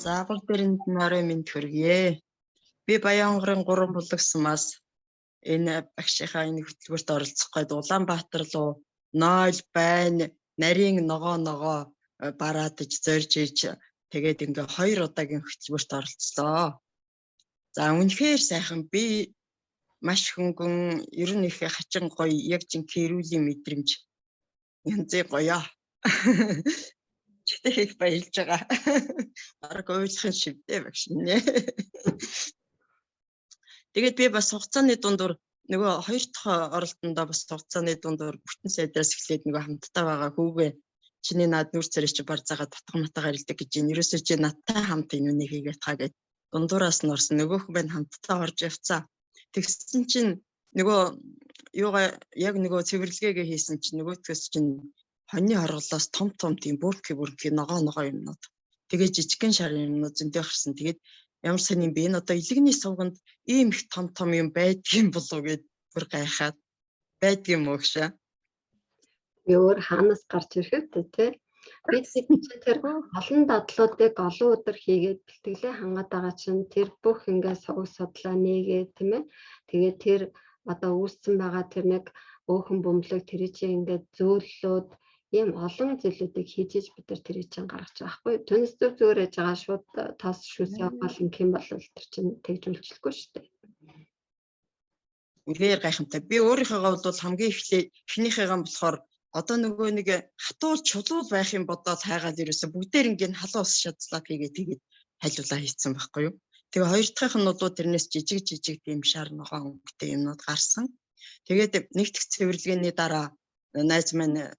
За бүгдээрэнд нарийн мэнд хүргэе. Би Баянгарын 3 булгасмаас энэ багшийнхаа энэ хөтөлбөрт оролцох гээд Улаанбаатар руу 0 байна, нарийн ногоо бараадж зорж иж тэгээд ингээ 2 удаагийн хөтөлбөрт оролцлоо. За үнэхээр сайхан би маш хөнгөн ер нь их хачин гоё яг жинхэнэ эрүүлийн мэдрэмж янзын гоёо. Читэй их баярлж байгаа. Бараг ойлгохын шивдээ багш нэ. Тэгээд би бас хугацааны дундуур нөгөө 2 дахь оролтондоо бас хугацааны дундуур бүтэн сайдраас эхлээд нөгөө хамтдаа байгаа хүүгээ чиний наад нүр царай чи барзаага татгамтайгаар илдэг гэж энэ ерөөсөө чи надтай хамт энэ үнийг хийгээд таа гэд дундуураас нь орсон нөгөөх нь хамтдаа орж явцаа. Тэгсэн чинь нөгөө юугаа яг нөгөө цэвэрлэгээгээ хийсэн чинь нөгөөдгөөс чинь хоньны хорголоос том тийм бүрки ногоо юмнууд. Тэгээд жижигхэн шарын юмнууд зөндөө гарсан. Тэгээд ямар сайн юм бэ? Энэ одоо илэгний сувганд ийм их том юм байдгийн болов гэд бүр гайхаад байдгийн мөгшөө. Өөр хаанаас гарч ирэхэд тий. Бид тэр олон дадлуудыг олон өдөр хийгээд бэлтгэлээ хангаад байгаа чинь тэр бүх ингээ сувг судлаа нээгээ тийм ээ. Тэгээд тэр одоо үүссэн байгаа тэр нэг өөхөн бөмбөлөг тэр чинь ингээ зөөллөөд ийм олон зүйлүүдийг хийж бид нар тэрийг чинь гаргаж байгаа хгүй. Түүнээс зүгээр яж байгаа шууд тоос шүүсээ бол ингэм бол тэр чинь тэгж үйлчлэхгүй шүү дээ. Үнээр гайхамтай. Би өөрийнхөөгөө бол хамгийн эхнийхээгаа болохоор одоо нөгөө нэг хатуул чулуул байх юм бодоод хайгаад ирээсэ бүгдээр ингээд халуун ус шадлаад тэгээд хайлуулаа хийцэн байхгүй юу. Тэгээ хоёр дахьх нь бол тэрнээс жижиг тийм шар ногоо өнгөтэй юмнууд гарсан. Тэгээд нэгдэх цэвэрлэгээний дараа найз маань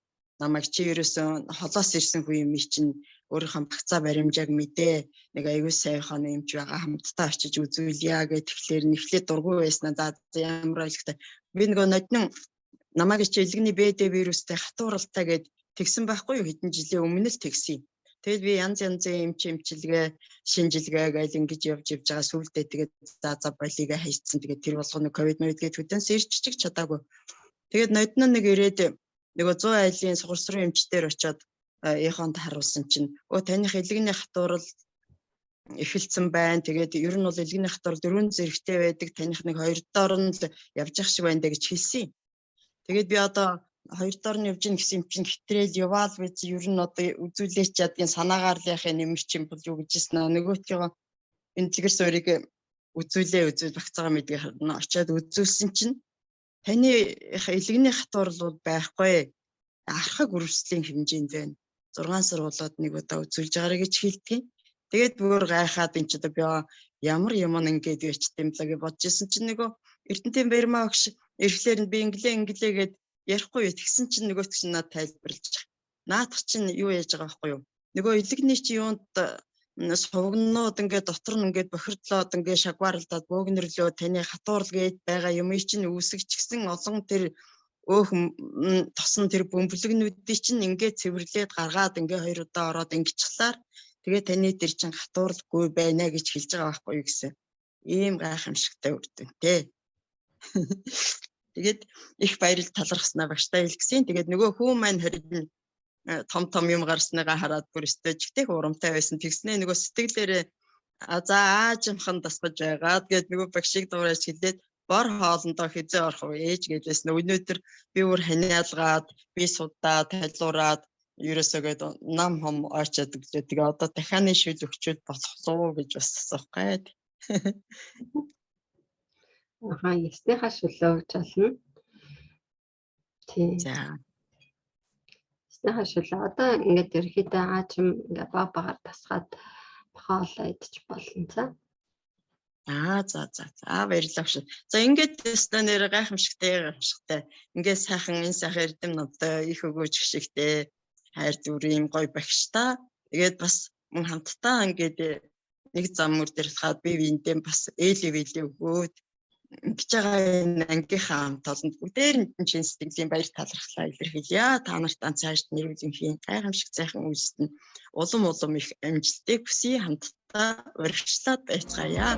намайг чи ерөөсөн холоос ирсэн хүн юм чинь өөрийнхөө багцаа баримжааг мэдээ нэг аягүй сайхан юмч байгаа хамтдаа очиж үзүүлье гэх тэгэхээр нэхлээ дургүй байснаа за ямар ойлгохтой би нөгөө ноднон намайг чи илгэний БД вирустэй хатууралтай гэд тэгсэн байхгүй юу хэдэн жилийн өмнө л тэгсэн. Тэгэд би янз янзын эмчилгээ шинжилгээ гээл ингэж явж байгаа сүулдэ тэгээд за болигээ хайцсан тэгээд тэр болгоно ковид гээд хөдөнс ирчих чадаагүй. Тэгээд ноднон нэг ирээд нөгөө 100 айлын сугасрын эмчтэр очиод эхонд харуулсан чинь таних илгэний хатуурал эхэлсэн байна. Тэгээд ер нь бол илгэний хатуурал 4 зэрэгтэй байдаг. Таних нэг 2 доор нь л явж ах шиг байна дэ гэж хэлсэн. Тэгээд би одоо 2 доор нь явж ийн гэсэн юм чинь хэтрэл яваал биз ер нь одоо үзүүлээч чадгийн санаагаар л яхаа нэмэр чинь бол юу гэжсэн нөгөөтгөө энэ дэлгэр суурийг үзүүл багцаага мэдгээ харна очиад үзүүлсэн чинь таны илгэний хатуурал бол байхгүй архаг үрслийн хэмжээнд байна. 6 сургуулиуд нэг удаа үзүүлж байгаарэ гэж хэлдэг. Тэгээд бүр гайхаад энэ ч одоо би ямар юм ингээд ячт юм лаа гэж бодож исэн чинь нөгөө Эрдэнэтийн Баримаа багш ирэхлээр нь би инглээ гэд ярихгүй юу тэгсэн чинь нөгөөт чинь надад тайлбарлаж байгаа. Наадах чинь юу яаж байгаа байхгүй юу? Нөгөө илэгний чи юунд сувгнууд ингээд дотор нь ингээд бохирдлоод ингээд шагваралдаад бөөгнөрлөө таны хатуурал гээд байгаа юм чинь үүсгэж гисэн олон тэр тосон тэр бөмбөлөгнүүдийг чинь ингээд цэвэрлээд гаргаад ингээд 2 удаа ороод ингэчлаар тэгээ таны тэр чинь хатууралгүй байна гэж хэлж байгаа байхгүй юу гэсэн. Ийм гайхамшигтай үр дүнтэй. Тэгээд их баярлал талархснаа багштай хэлгсэн. Тэгээд нөгөө хүн маань харин том юм гарсныгаа хараад бүр өстэжтэй урамтай байсан. Тэгснээ нөгөө сэтгэлээрээ за аажимхан дасгаж байгаад гээд нөгөө багшиг дуурайж хэлээд бор хоолндоо хизээ орох уу ээж гэж байсан. Өнөөдөр би өөр ханиалгаад би судаа талуураад ерөөсөөгээд нам хом очоод өглөө тэгээ одоо дахианы шил өгчүүд болох уу гэж бас асуух гээд. Ясныхаа шүлөө гэж болно. Тийм. За. Ясныхаа шүлөө одоо ингээд ерөөхдөө аажим ингээд багаар тасгаад хоолоо идэж болно за. За баярлалаа шүү. За ингээд тест нэр гайхамшигтай. Ингээд сайхан энэ сайхан эрдэм надтай их өгөөж гişгтэй хайр дүрийн гоё багштай. Тэгээд бас мөн хамтдаа ингээд нэг зам мөр дээр хаад би биендээ бас ээлэвэлээ өгөөд ингэж байгаа энэ ангийнхаа хамт олонд бүгдээр нь чин сэтгэлийн баяр талархлаа илэрхийлье. Та нарт цаашд нэрвэлэнхийн гайхамшиг сайхан үйлсэнд улам их амжилтыг хүсье хамтдаа урагшлаад байцгаая.